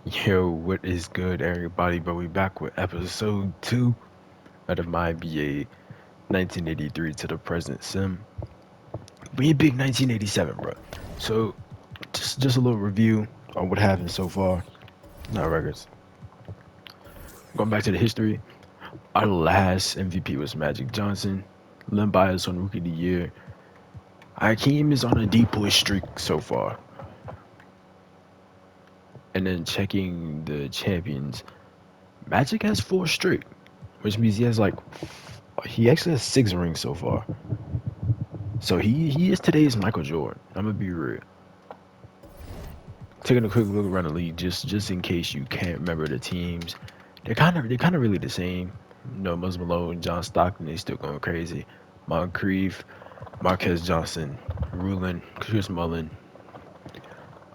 Yo, what is good, everybody? But we back with episode 2 of the MyNBA 1983 to the present sim. We a big 1987, bro. So, just a little review on what happened so far. Not records. Going back to the history, our last MVP was Magic Johnson. Len Bias on Rookie of the Year. Hakeem is on a deep boy streak so far. And then checking the champions, Magic has 4 straight, which means he actually has 6 rings so far. So he is today's Michael Jordan. I'm gonna be real. Taking a quick look around the league, just in case you can't remember the teams, they're kind of really the same. You know, Muzz Malone, John Stockton, they still going crazy. Moncrief, Marquez Johnson, Rulin, Chris Mullin,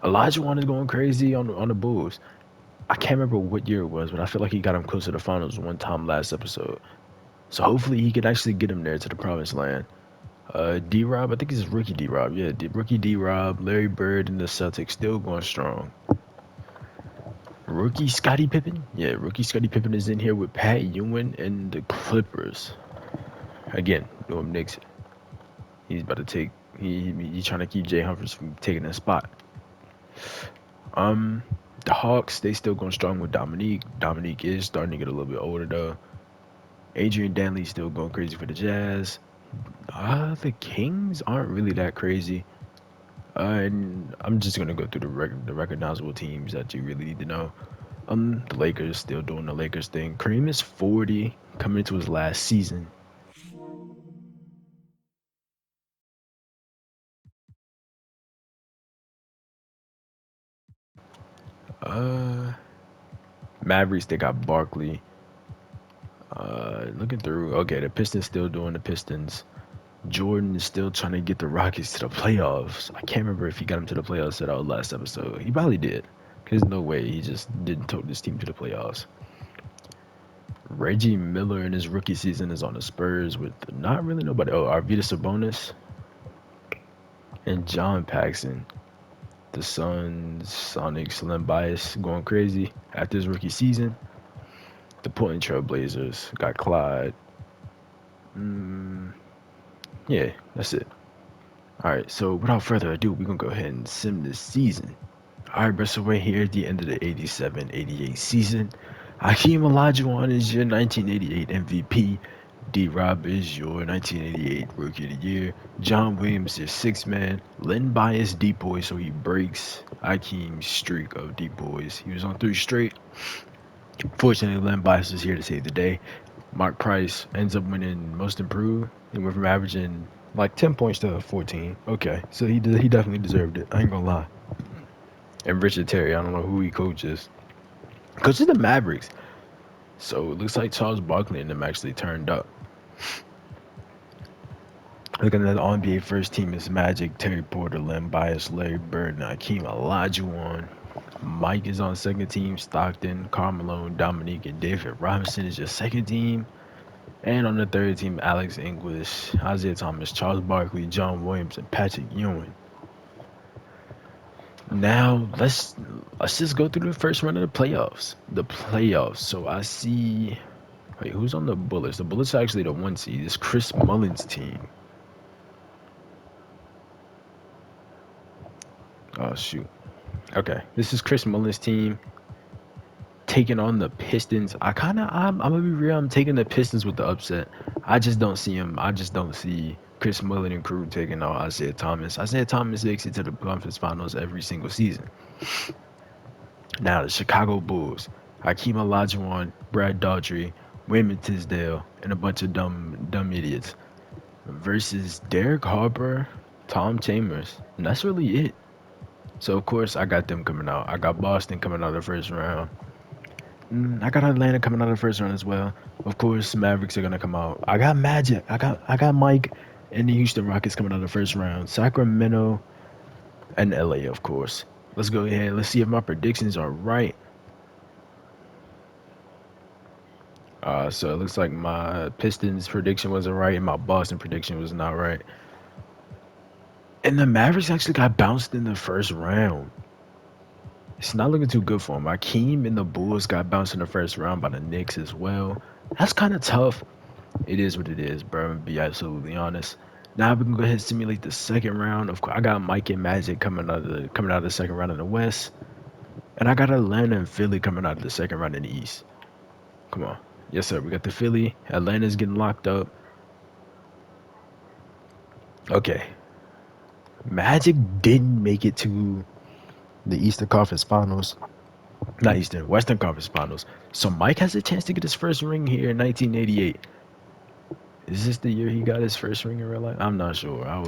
Olajuwon is going crazy on the Bulls. I can't remember what year it was, but I feel like he got him close to the finals one time last episode. So hopefully he could actually get him there to the promised land. D Rob, I think it's rookie D Rob. Yeah, rookie D Rob, Larry Bird, and the Celtics still going strong. Rookie Scottie Pippen, yeah, rookie Scottie Pippen is in here with Pat Ewing and the Clippers. Again, doing Knicks. He's about to take. He's trying to keep Jay Humphries from taking that spot. Um, the Hawks, they still going strong with Dominique. Dominique is starting to get a little bit older though. Adrian Danley still going crazy for the Jazz. The Kings aren't really that crazy. And I'm just gonna go through the recognizable teams that you really need to know. The Lakers still doing the Lakers thing. Kareem is 40, coming into his last season. Uh, Mavericks, they got Barkley. Looking through, okay, the Pistons still doing the Pistons. Jordan is still trying to get the Rockets to the playoffs. I can't remember if he got them to the playoffs at our last episode. He probably did. There's no way he just didn't take this team to the playoffs. Reggie Miller in his rookie season is on the Spurs with not really nobody. Oh, Arvydas Sabonis and John Paxson. The Suns, Sonics, Len Bias going crazy after his rookie season. The Portland Trail Blazers got Clyde. Mm, yeah, that's it. All right, so without further ado, we're going to go ahead and sim this season. All right, bro, so we're here at the end of the 87-88 season. Hakeem Olajuwon is your 1988 MVP. D-Rob is your 1988 Rookie of the Year. John Williams is sixth man. Len Bias deep boy, so he breaks Hakeem's streak of deep boys. He was on 3 straight. Fortunately, Len Bias is here to save the day. Mark Price ends up winning most improved. He went from averaging like 10 points to 14. Okay, so he definitely deserved it. I ain't gonna lie. And Richard Terry, I don't know who he coaches. Coaches the Mavericks. So it looks like Charles Barkley and them actually turned up. Looking at the NBA first team is Magic, Terry Porter, Len Bias, Larry Bird, and Hakeem Olajuwon. Mike is on second team, Stockton, Karl Malone, Dominique, and David Robinson is your second team. And on the third team, Alex English, Isaiah Thomas, Charles Barkley, John Williams, and Patrick Ewing. Now let's just go through the first round of the playoffs. The playoffs. So I see. Wait, who's on the Bullets? The Bullets are actually the 1 seed. It's Chris Mullins' team. Oh shoot. Okay, this is Chris Mullins' team taking on the Pistons. I'm gonna be real. I'm taking the Pistons with the upset. I just don't see him. I just don't see Chris Mullin and crew taking on Isaiah Thomas. Isaiah Thomas makes it to the conference finals every single season. Now the Chicago Bulls, Hakeem Olajuwon, Brad Daughtry, Wayman Tisdale, and a bunch of dumb idiots versus Derek Harper, Tom Chambers, and that's really it. So of course I got them coming out. I got Boston coming out of the first round. I got Atlanta coming out of the first round as well. Of course, Mavericks are gonna come out. I got Magic. I got Mike and the Houston Rockets coming out of the first round. Sacramento and LA, of course. Let's go ahead. Let's see if my predictions are right. So it looks like my Pistons prediction wasn't right and my Boston prediction was not right. And the Mavericks actually got bounced in the first round. It's not looking too good for him. Hakeem and the Bulls got bounced in the first round by the Knicks as well. That's kind of tough. It is what it is, bro. To be absolutely honest. Now we can go ahead and simulate the second round. Of course, I got Mike and Magic coming out of the second round in the West, and I got Atlanta and Philly coming out of the second round in the East. Come on, yes sir. We got the Philly. Atlanta's getting locked up. Okay, Magic didn't make it to the Eastern Conference Finals. Not Eastern, Western Conference Finals. So Mike has a chance to get his first ring here in 1988. Is this the year he got his first ring in real life? I'm not sure. I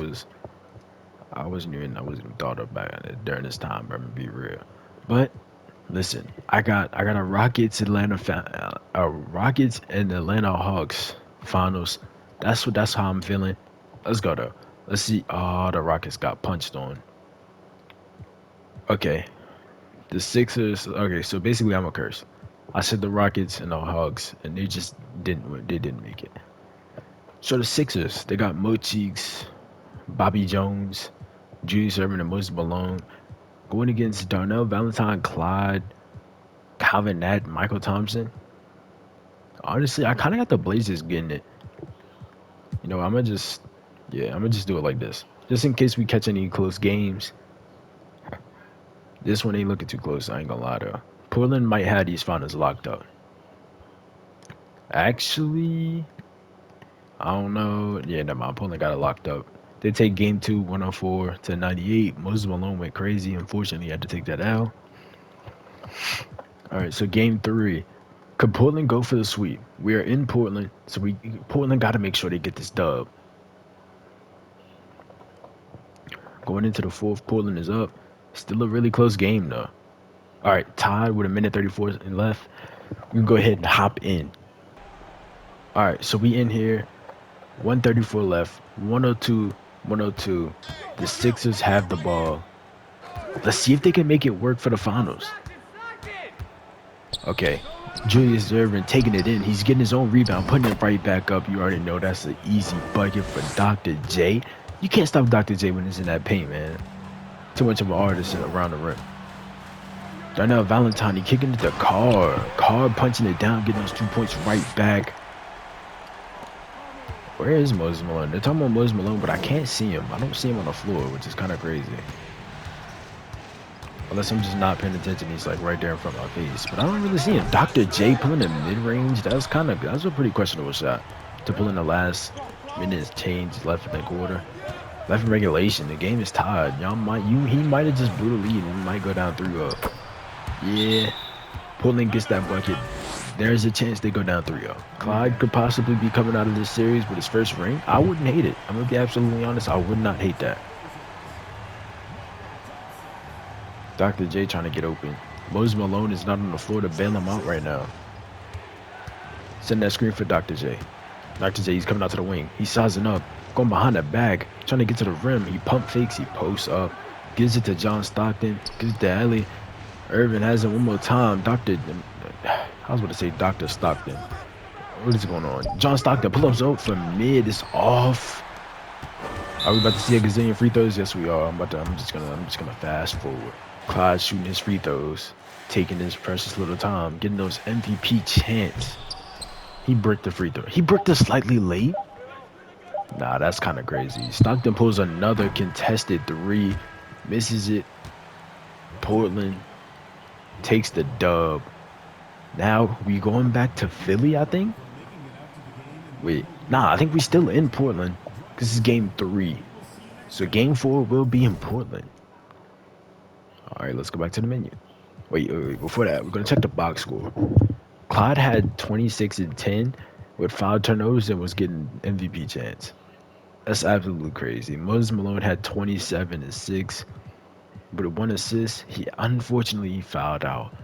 wasn't even thought about it during this time, bro. I'm gonna be real. But listen, I got a Rockets and Atlanta Hawks finals. That's how I'm feeling. Let's go though. Let's see. Oh, the Rockets got punched on. Okay, the Sixers. Okay, so basically I'm a curse. I said the Rockets and the Hawks, and they didn't make it. So the Sixers, they got Mo Cheeks, Bobby Jones, Julius Erving, and Moses Malone going against Darnell Valentine, Clyde, Calvin Nat, Michael Thompson. Honestly, I kind of got the Blazers getting it. You know, I'm gonna just do it like this, just in case we catch any close games. This one ain't looking too close. I ain't gonna lie though. Portland might have these finals locked up. Actually, I don't know. Yeah, never mind. Portland got it locked up. They take game two, 104 to 98. Moses Malone went crazy. Unfortunately, had to take that L. All right, so game three. Could Portland go for the sweep? We are in Portland, so Portland got to make sure they get this dub. Going into the fourth, Portland is up. Still a really close game though. All right, tied with a minute 34 left. We can go ahead and hop in. All right, so we in here. 134 left. 102, 102. The Sixers have the ball. Let's see if they can make it work for the finals. Okay, Julius Erving taking it in. He's getting his own rebound, putting it right back up. You already know that's an easy bucket for Dr. J. You can't stop Dr. J when he's in that paint, man. Too much of an artist around the rim. Darnell Valentine, he kicking it to Carr punching it down, getting those 2 points right back. Where is Moses Malone? They're talking about Moses Malone, but I can't see him. I don't see him on the floor, which is kind of crazy. Unless I'm just not paying attention, he's like right there in front of my face. But I don't really see him. Dr. J pulling the mid-range, that was a pretty questionable shot. To pull in the last minutes change left in the quarter. Left in regulation, the game is tied. He might have just blew the lead and we might go down 3-0. Yeah, Portland gets that bucket. There's a chance they go down 3-0. Clyde could possibly be coming out of this series with his first ring. I wouldn't hate it. I'm gonna be absolutely honest. I would not hate that. Dr. J trying to get open. Moses Malone is not on the floor to bail him out right now. Send that screen for Dr. J. Dr. J, he's coming out to the wing. He's sizing up. Going behind the bag. Trying to get to the rim. He pump fakes. He posts up. Gives it to John Stockton. Gives it to Ellie. Erving has it one more time. I was about to say Dr. Stockton. What is going on? John Stockton pull-ups out for mid. It's off. Are we about to see a gazillion free throws? Yes, we are. I'm just gonna fast forward. Clyde shooting his free throws, taking his precious little time, getting those MVP chants. He bricked the free throw. He bricked it slightly late. Nah, that's kind of crazy. Stockton pulls another contested three, misses it. Portland takes the dub. Now we going back to Philly, I think. Wait, nah, I think we still in Portland. This is game 3. So game 4 will be in Portland. All right, let's go back to the menu. Wait, before that, we're going to check the box score. Clyde had 26 and 10 with 5 turnovers and was getting MVP chance. That's absolutely crazy. Moses Malone had 27 and 6 with 1 assist. He unfortunately fouled out.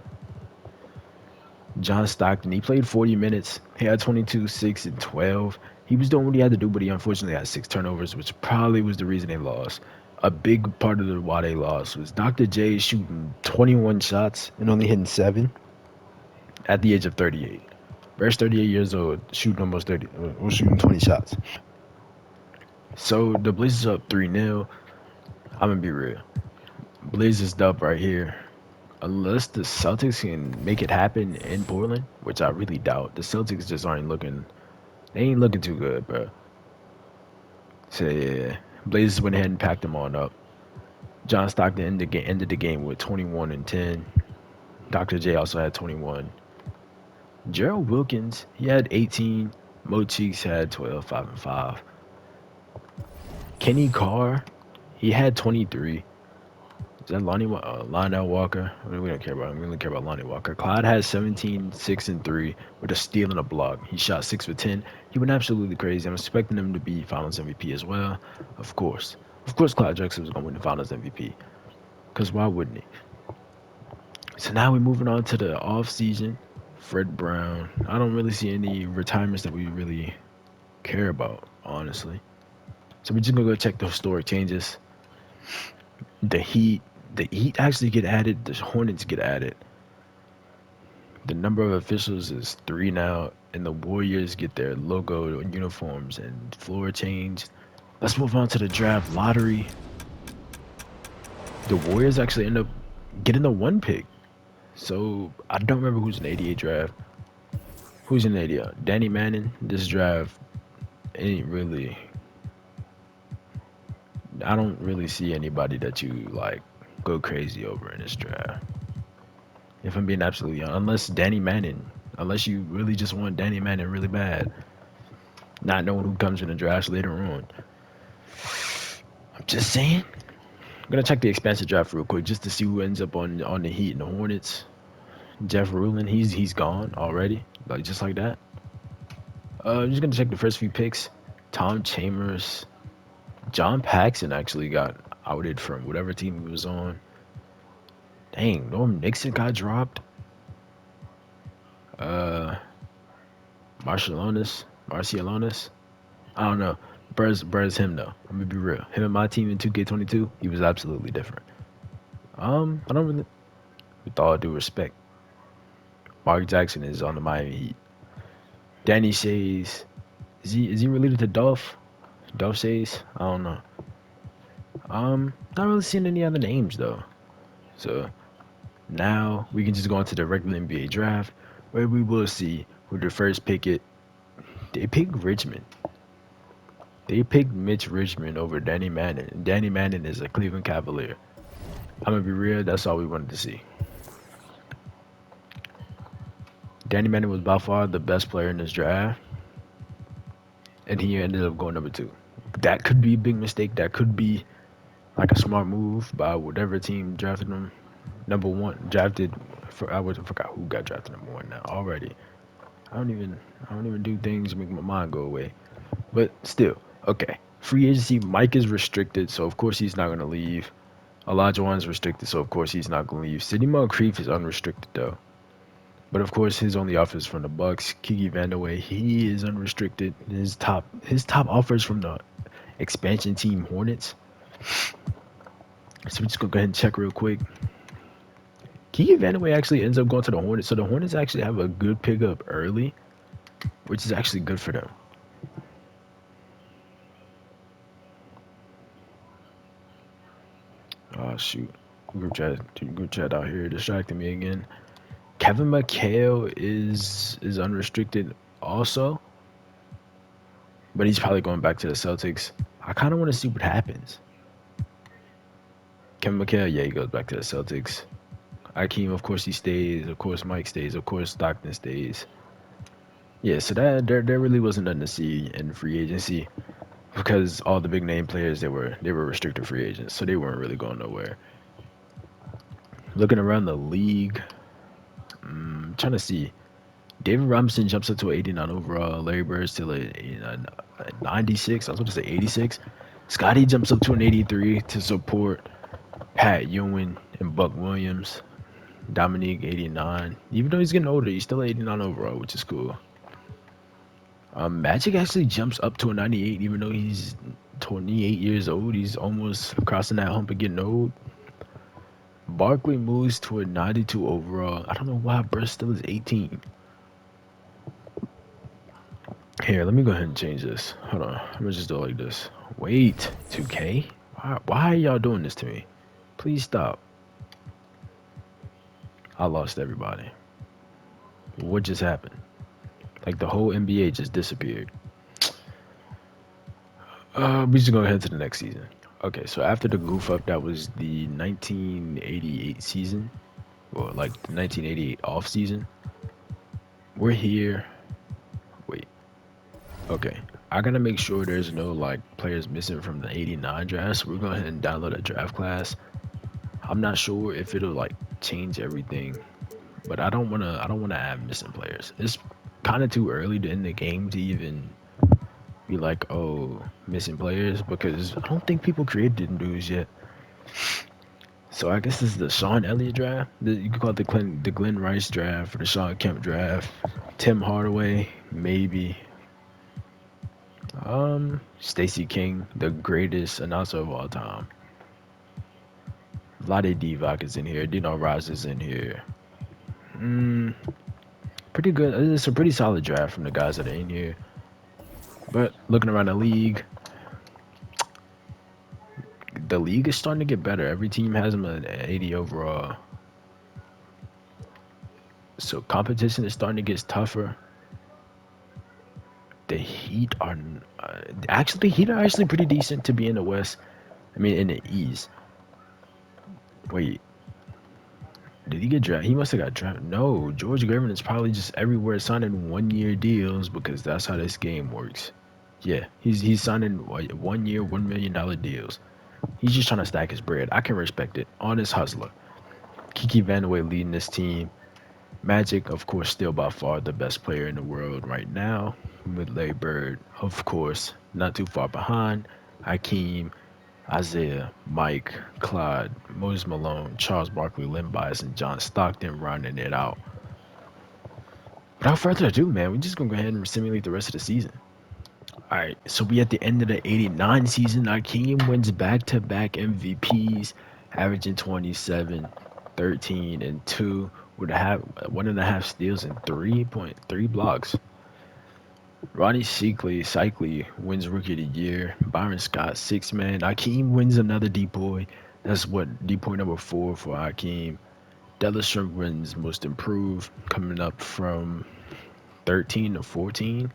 John Stockton, he played 40 minutes. He had 22, 6, and 12. He was doing what he had to do, but he unfortunately had 6 turnovers, which probably was the reason they lost. A big part of why they lost was Dr. J shooting 21 shots and only hitting 7 at the age of 38. Bear's 38 years old, shooting almost 30, or shooting 20 shots. So the Blazers up 3-0. I'm gonna be real. Blazers dub right here. unless the Celtics can make it happen in Portland, which I really doubt. The Celtics just aren't looking. They ain't looking too good, bro. So yeah, Blazers went ahead and packed them on up. John Stockton ended the game with 21 and 10. Dr. J also had 21. Gerald Wilkins, he had 18. Mo Cheeks had 12, 5 and 5. Kenny Carr, he had 23. Is that Lionel Walker? I mean, we don't care about him. We only care about Lonnie Walker. Clyde has 17, 6 and 3 with a steal and a block. He shot 6 for 10. He went absolutely crazy. I'm expecting him to be Finals MVP as well. Of course. Of course, Clyde Drexler was going to win the Finals MVP. Because why wouldn't he? So now we're moving on to the off season. Fred Brown. I don't really see any retirements that we really care about, honestly. So we're just gonna go check the historic changes. The Heat actually get added. The Hornets get added. The number of officials is 3 now, and the Warriors get their logo, uniforms, and floor changed. Let's move on to the draft lottery. The Warriors actually end up getting the 1 pick. So I don't remember who's in the 88 draft. Who's in the 88? Danny Manning. This draft ain't really. I don't really see anybody that you like go crazy over in this draft. If I'm being absolutely honest, unless you really just want Danny Manning really bad, not knowing who comes in the draft later on. I'm just saying. I'm gonna check the expansive draft real quick just to see who ends up on the Heat and the Hornets. Jeff Rulin, he's gone already, like just like that. I'm just gonna check the first few picks. Tom Chambers, John Paxson actually got outed from whatever team he was on. Dang, Norm Nixon got dropped. Marcialonis. I don't know. Burr's him though. I'm gonna be real. Him and my team in 2K22, he was absolutely different. I don't really, with all due respect, Mark Jackson is on the Miami Heat. Danny Shays, is he related to Dolph? Dolph Shays? I don't know. Not really seeing any other names though. So now we can just go into the regular NBA draft, where we will see who the first pick it. They picked Richmond. They picked Mitch Richmond over Danny Manning. And Danny Manning is a Cleveland Cavalier. I'm gonna be real. That's all we wanted to see. Danny Manning was by far the best player in this draft, and he ended up going number 2. That could be a big mistake. That could be like a smart move by whatever team drafted him. Number 1 drafted. I forgot who got drafted number 1 now already. I don't even do things to make my mind go away. But still, okay. Free agency, Mike is restricted, so of course he's not gonna leave. Olajuwon's restricted, so of course he's not gonna leave. Sidney Moncrief is unrestricted though. But of course his only offer is from the Bucks. Kiki Vandeweghe, he is unrestricted. His top offers from the expansion team Hornets. So we're just gonna go ahead and check real quick. Kiki Vandeweghe actually ends up going to the Hornets. So the Hornets actually have a good pickup early, which is actually good for them. Oh shoot, group chat out here distracting me again. Kevin McHale is unrestricted also, but he's probably going back to the Celtics. I kind of want to see what happens. Kevin McHale, yeah, he goes back to the Celtics. Hakeem, of course, he stays. Of course, Mike stays. Of course, Stockton stays. Yeah, so that there really wasn't nothing to see in free agency because all the big name players they were restricted free agents, so they weren't really going nowhere. Looking around the league, trying to see. David Robinson jumps up to 89 overall. Larry Bird still at 96. I was going to say 86. Scotty jumps up to an 83 to support Pat Ewing and Buck Williams. Dominique 89. Even though he's getting older, he's still 89 overall, which is cool. Magic actually jumps up to a 98, even though he's 28 years old. He's almost crossing that hump of getting old. Barkley moves to a 92 overall. I don't know why Burst still is 18. Here, let me go ahead and change this. Hold on. I'm gonna just do it like this. Wait, 2K? Why are y'all doing this to me? Please stop. I lost everybody. What just happened? Like the whole NBA just disappeared. We just gonna head to the next season. Okay, so after the goof up, that was the 1988 season, or like the 1988 off season. We're here. Wait. Okay. I gotta make sure there's no like players missing from the 89 draft. So we're going ahead and download a draft class. I'm not sure if it'll like change everything, but I don't wanna add missing players. It's kind of too early to end the game to even be like, oh, missing players, because I don't think people created news yet. So I guess this is the Sean Elliott draft. You could call it the Glenn Rice draft or the Sean Kemp draft. Tim Hardaway, maybe. Stacey King, the greatest announcer of all time. Vlade Divac is in here. Dino Raz is in here. Mm, Pretty good. It's a pretty solid draft from the guys that are in here. But looking around the league is starting to get better. Every team has them at 80 overall. So competition is starting to get tougher. The Heat are actually the Heat are actually pretty decent to be in the West. I mean, in the East. Wait, did he get drafted? He must have got drafted. No, George Gervin is probably just everywhere signing 1 year deals because that's how this game works. Yeah, he's signing 1 year, $1 million deals. He's just trying to stack his bread. I can respect it. Honest hustler. Kiki Vandeweghe leading this team. Magic, of course, still by far the best player in the world right now. With Larry Bird, of course, not too far behind. Hakeem, Isaiah, Mike, Clyde, Moses Malone, Charles Barkley, Len Bias, and John Stockton running it out. Without further ado, man, we're just gonna go ahead and simulate the rest of the season. All right, so we at the end of the 89 season. Hakeem wins back-to-back MVPs, averaging 27, 13, and 2 with 1.5 steals and 3.3 blocks. Ronnie Cycli wins Rookie of the Year. Byron Scott, 6 man. Hakeem wins another D-Boy. That's what D-Boy number 4 for Hakeem. Dallas Shrimp wins Most Improved, coming up from 13 to 14.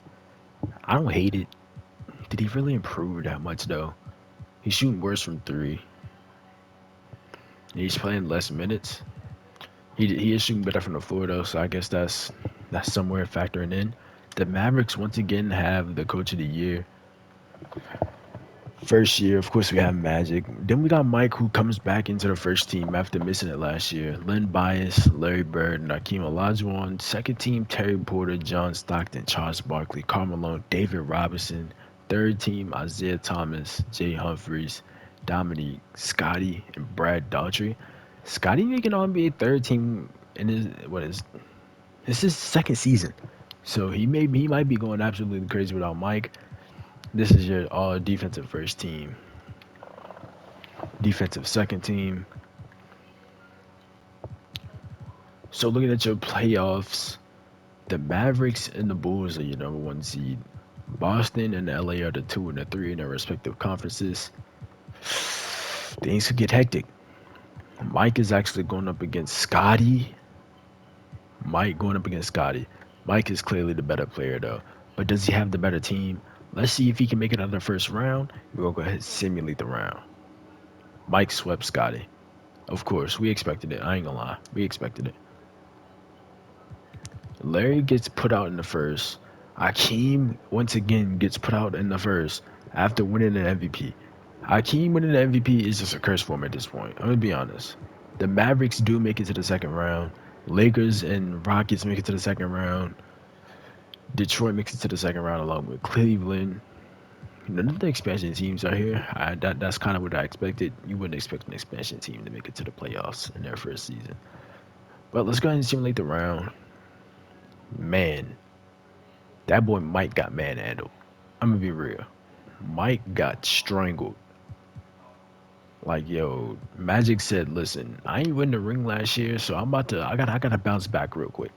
I don't hate it. Did he really improve that much though? He's shooting worse from 3. He's playing less minutes. He is shooting better from the floor though, so I guess that's somewhere factoring in. The Mavericks once again have the Coach of the Year. First year, of course, we have Magic. Then we got Mike, who comes back into the first team after missing it last year. Len Bias, Larry Bird, and Hakeem Olajuwon. Second team, Terry Porter, John Stockton, Charles Barkley, Karl Malone, David Robinson. Third team, Isaiah Thomas, Jay Humphries, Dominique, Scotty, and Brad Daughtry. Scotty making all NBA third team in this is second season. So he might be going absolutely crazy without Mike. This is your all defensive first team. Defensive second team. So looking at your playoffs, the Mavericks and the Bulls are your number 1 seed. Boston and LA are the 2 and the 3 in their respective conferences. Things could get hectic. Mike is actually going up against Scotty. Mike going up against Scotty. Mike is clearly the better player though. But does he have the better team? Let's see if he can make it out of the first round. We'll go ahead and simulate the round. Mike swept Scotty. Of course, we expected it. I ain't gonna lie. We expected it. Larry gets put out in the first. Hakeem once again gets put out in the first after winning an MVP. Hakeem winning the MVP is just a curse for him at this point. I'm gonna be honest. The Mavericks do make it to the second round. Lakers and Rockets make it to the second round. Detroit makes it to the second round along with Cleveland. None of the expansion teams are here. That's kind of what I expected. You wouldn't expect an expansion team to make it to the playoffs in their first season. But let's go ahead and simulate the round. Man, that boy Mike got manhandled. I'm gonna be real. Mike got strangled. Like, yo, Magic said, listen, I ain't win the ring last year, so I gotta bounce back real quick.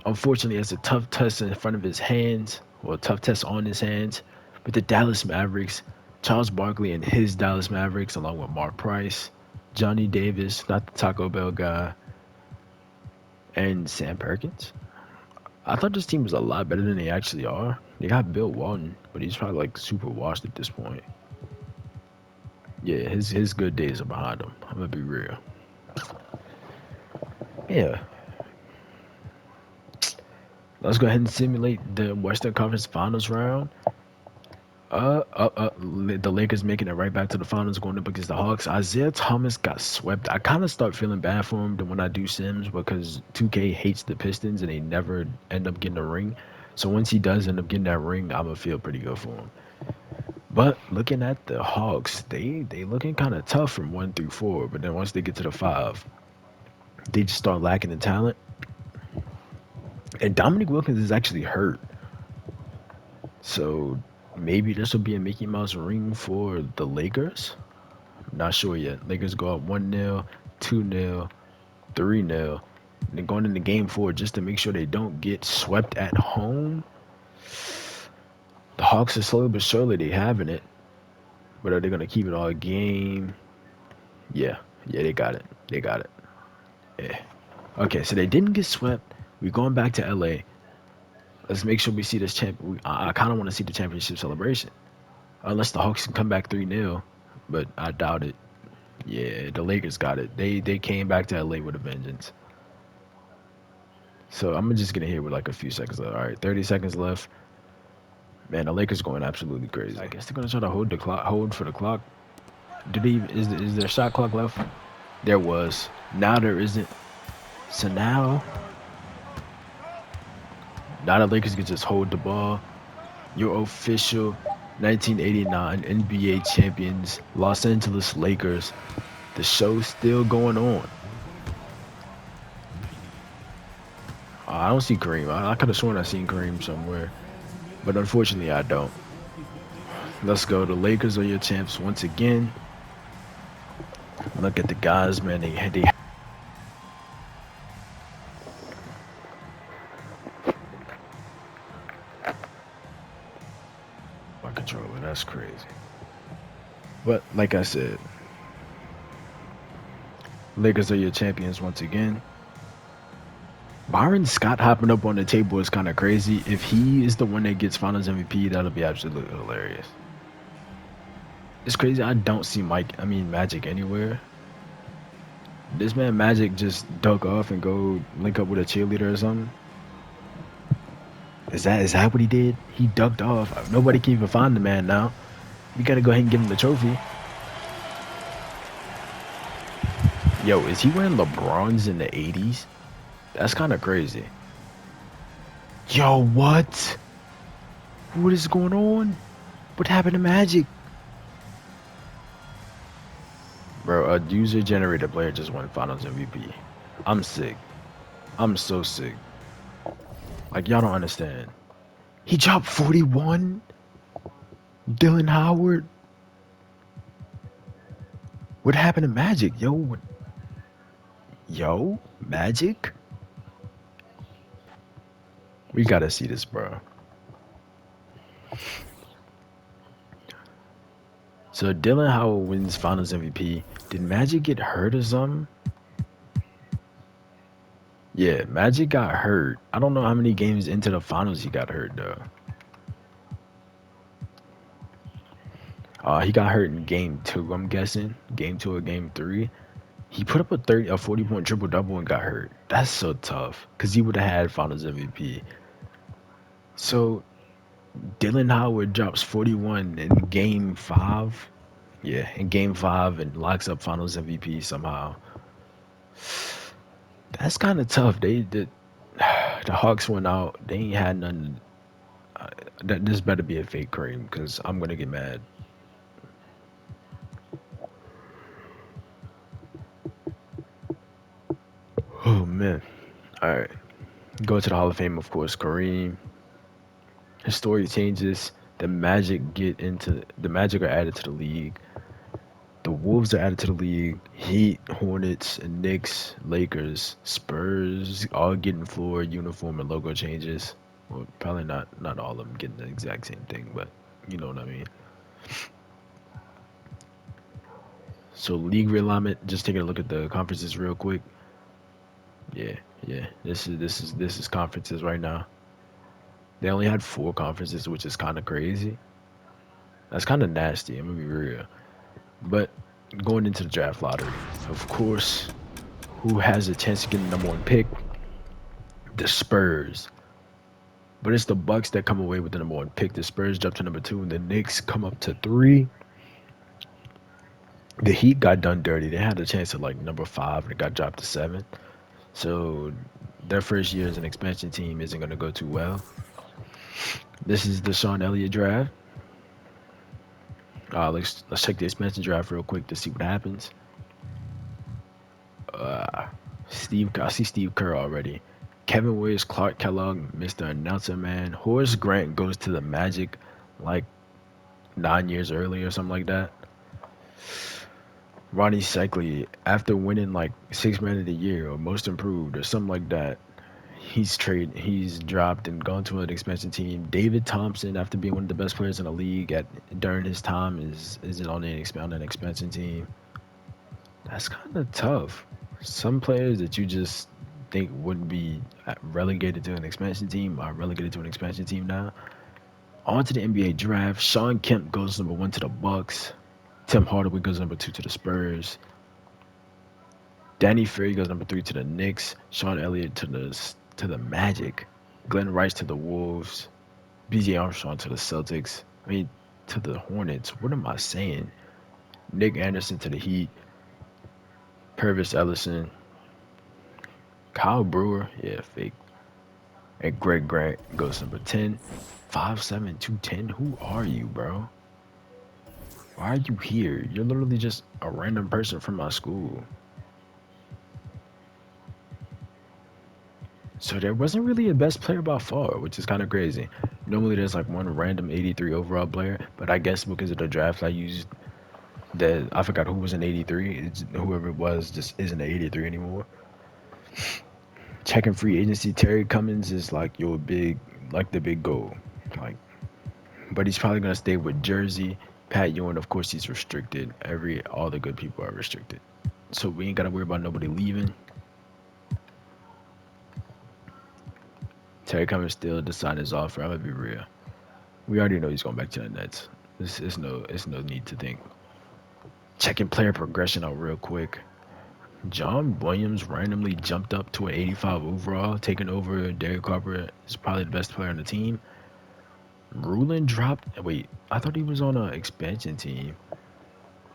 Unfortunately, it's a tough test in front of his hands, or a tough test on his hands. With the Dallas Mavericks, Charles Barkley and his Dallas Mavericks, along with Mark Price, Johnny Davis, not the Taco Bell guy, and Sam Perkins. I thought this team was a lot better than they actually are. They got Bill Walton, but he's probably like super washed at this point. Yeah, his good days are behind him. I'm gonna be real. Yeah, let's go ahead and simulate the Western Conference Finals round. The Lakers making it right back to the finals, going up against the Hawks. Isaiah Thomas got swept. I kind of start feeling bad for him when I do Sims because 2K hates the Pistons and they never end up getting a ring. So once he does end up getting that ring, I'm gonna feel pretty good for him. But looking at the Hawks, they looking kind of tough from 1 through 4. But then once they get to the 5, they just start lacking in talent. And Dominic Wilkins is actually hurt. So maybe this will be a Mickey Mouse ring for the Lakers. Not sure yet. Lakers go up 1-0, 2-0, 3-0. And then going into game 4 just to make sure they don't get swept at home. The Hawks are slowly but surely they having it. But are they gonna keep it all game? Yeah. Yeah, they got it. They got it. Yeah. Okay, so they didn't get swept. We're going back to LA. Let's make sure we see this champ. I kind of want to see the championship celebration. Unless the Hawks can come back 3-0, but I doubt it. Yeah, the Lakers got it. They came back to LA with a vengeance. So I'm just gonna hit with like a few seconds left. All right, 30 seconds left. Man, the Lakers going absolutely crazy. I guess they're gonna try to hold the clock, hold for the clock. Did they? Is there a shot clock left? There was. Now there isn't. So now the Lakers can just hold the ball. Your official 1989 NBA champions, Los Angeles Lakers. The show's still going on. I don't see Kareem. I could have sworn I seen Kareem somewhere, but unfortunately I don't. Let's go. The Lakers are your champs once again. Look at the guys, man. They my controller. That's crazy. But like I said, Lakers are your champions once again. Byron Scott hopping up on the table is kind of crazy. If he is the one that gets Finals MVP, that'll be absolutely hilarious. It's crazy. I don't see Magic anywhere. This man Magic just duck off and go link up with a cheerleader or something. Is that what he did? He ducked off. Nobody can even find the man now. We gotta go ahead and give him the trophy. Yo, is he wearing LeBrons in the 80s? That's kind of crazy. Yo, what? What is going on? What happened to Magic? Bro, a user-generated player just won Finals MVP. I'm sick. I'm so sick. Like, y'all don't understand. He dropped 41? Dylan Howard? What happened to Magic? Yo, Magic? We gotta see this, bro. So Dylan Howard wins Finals MVP. Did Magic get hurt or something? Yeah, Magic got hurt. I don't know how many games into the finals he got hurt though. He got hurt in game 2, I'm guessing. Game 2 or game 3. He put up a 40-point triple double and got hurt. That's so tough. Cause he would have had Finals MVP. So Dylan Howard drops 41 in game 5. Yeah, in game 5 and locks up Finals MVP somehow. That's kind of tough. The Hawks went out. They ain't had nothing. This better be a fake cream because I'm gonna get mad. Oh man. All right. Go to the Hall of Fame, of course. Kareem. His story changes. The Magic are added to the league. The Wolves are added to the league. Heat, Hornets, and Knicks, Lakers, Spurs, all getting floor, uniform, and logo changes. Well, probably not all of them getting the exact same thing, but you know what I mean. So league realignment, just taking a look at the conferences real quick. Yeah, yeah. This is conferences right now. They only had 4 conferences, which is kind of crazy. That's kind of nasty. I'm gonna be real. But going into the draft lottery, of course, who has a chance to get the number 1 pick? The Spurs. But it's the Bucks that come away with the number 1 pick. The Spurs jump to number 2, and the Knicks come up to 3. The Heat got done dirty. They had a chance at like number 5, and it got dropped to 7. So their first year as an expansion team isn't going to go too well. This is the Sean Elliott draft. Let's check the expansion draft real quick to see what happens. Uh, I see Steve Kerr already. Kevin Williams, Clark Kellogg, Mr. Announcer Man. Horace Grant goes to the Magic like 9 years earlier or something like that. Ronnie Cycli, after winning like 6 Man of the Year or Most Improved or something like that, he's dropped and gone to an expansion team. David Thompson, after being one of the best players in the league during his time, is on an expansion team. That's kind of tough. Some players that you just think wouldn't be relegated to an expansion team are relegated to an expansion team now. On to the NBA draft. Sean Kemp goes number 1 to the Bucks. Tim Hardaway goes number 2 to the Spurs. Danny Ferry goes number 3 to the Knicks. Sean Elliott to the Magic. Glenn Rice to the Wolves. BJ Armstrong to the Celtics. I mean, to the Hornets. What am I saying? Nick Anderson to the Heat. Purvis Ellison. Kyle Brewer. Yeah, fake. And Greg Grant goes number 10. 5'7", 210. Who are you, bro? Why are you here? You're literally just a random person from my school. So there wasn't really a best player by far, which is kind of crazy. Normally there's like one random 83 overall player, but I guess because of the draft I used, that I forgot who was an 83. Whoever it was just isn't an 83 anymore. Checking free agency, Terry Cummins is like the big goal. Like, but he's probably gonna stay with Jersey. Pat Ewing, of course, he's restricted. All the good people are restricted, so we ain't gotta worry about nobody leaving. Terry Cummins still decided his offer. I'm gonna be real. We already know he's going back to the Nets. It's no need to think. Checking player progression out real quick. John Williams randomly jumped up to an 85 overall, taking over Derek Harper. Is probably the best player on the team. Rulin dropped. Wait, I thought he was on an expansion team.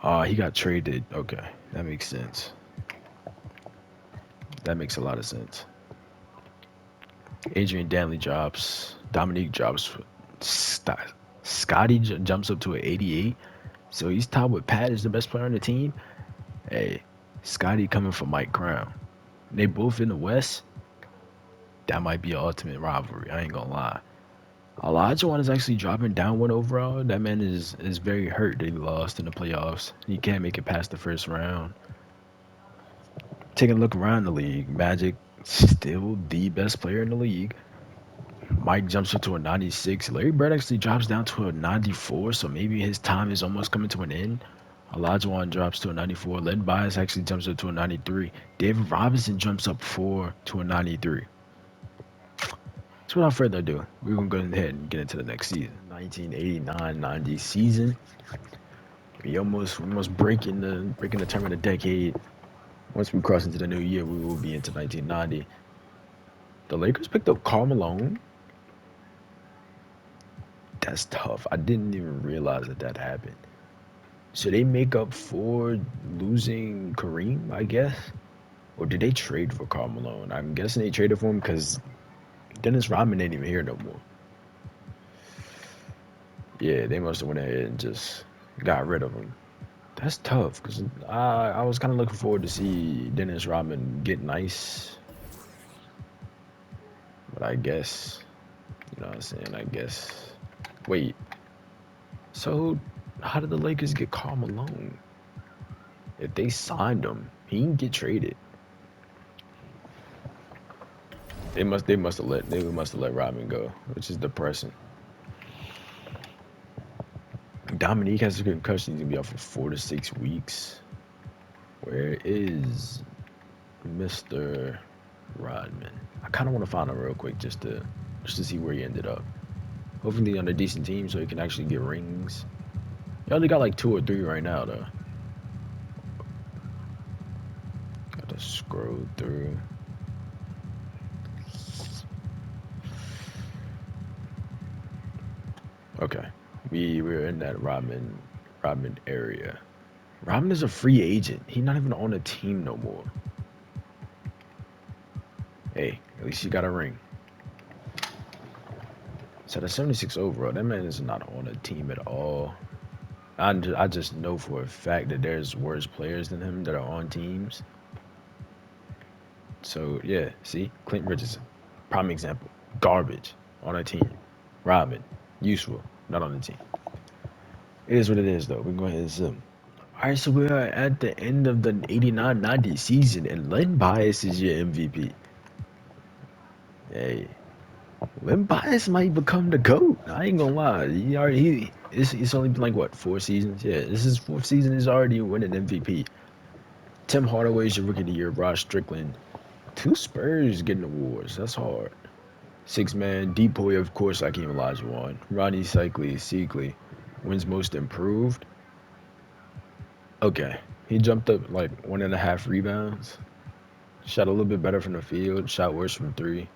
He got traded. Okay, that makes sense. That makes a lot of sense. Adrian Danley drops. Dominique drops. Scotty jumps up to an 88. So he's tied with Pat as the best player on the team. Hey, Scotty coming for Mike Crown. They both in the West. That might be an ultimate rivalry. I ain't gonna lie. Olajuwon is actually dropping down 1 overall. That man is very hurt that he lost in the playoffs. He can't make it past the first round. Taking a look around the league, Magic still the best player in the league. Mike jumps up to a 96. Larry Bird actually drops down to a 94, so maybe his time is almost coming to an end. Olajuwon drops to a 94. Len Bias actually jumps up to a 93. David Robinson jumps up 4 to a 93. So without further ado, we're going to go ahead and get into the next season. 1989-90 season. We almost breaking the term of the decade. Once we cross into the new year, we will be into 1990. The Lakers picked up Karl Malone. That's tough. I didn't even realize that happened. So they make up for losing Kareem, I guess? Or did they trade for Karl Malone? I'm guessing they traded for him because Dennis Rodman ain't even here no more. Yeah, they must have went ahead and just got rid of him. That's tough because I was kind of looking forward to see Dennis Rodman get nice. But I guess, you know what I'm saying? I guess. Wait. So how did the Lakers get Karl Malone? If they signed him, he can get traded. They must have let Rodman go, which is depressing. Dominique has a concussion. He's gonna be out for 4 to 6 weeks. Where is Mr. Rodman. I kind of want to find him real quick just to see where he ended up. Hopefully on a decent team so he can actually get rings. He only got like 2 or 3 right now though. Got to scroll through. Okay, we're in that Rodman area. Rodman is a free agent. He's not even on a team no more. Hey, at least you got a ring. So the 76 overall, that man is not on a team at all. I just know for a fact that there's worse players than him that are on teams. So yeah, see, Clint Richardson, prime example, garbage on a team. Rodman, useful, not on the team. It is what it is, though. We're going to hit some. All right, so we are at the end of the 89-90 season, and Len Bias is your MVP. Hey, Len Bias might become the GOAT. I ain't gonna lie. It's only been like what, 4 seasons? Yeah, this is 4th season. He's already winning MVP. Tim Hardaway's your rookie of the year. Rod Strickland. 2 Spurs getting awards. That's hard. 6-man. Depoy, of course, Hakeem Olajuwon. Ronnie Seekley wins most improved. Okay. He jumped up like 1.5 rebounds. Shot a little bit better from the field. Shot worse from 3.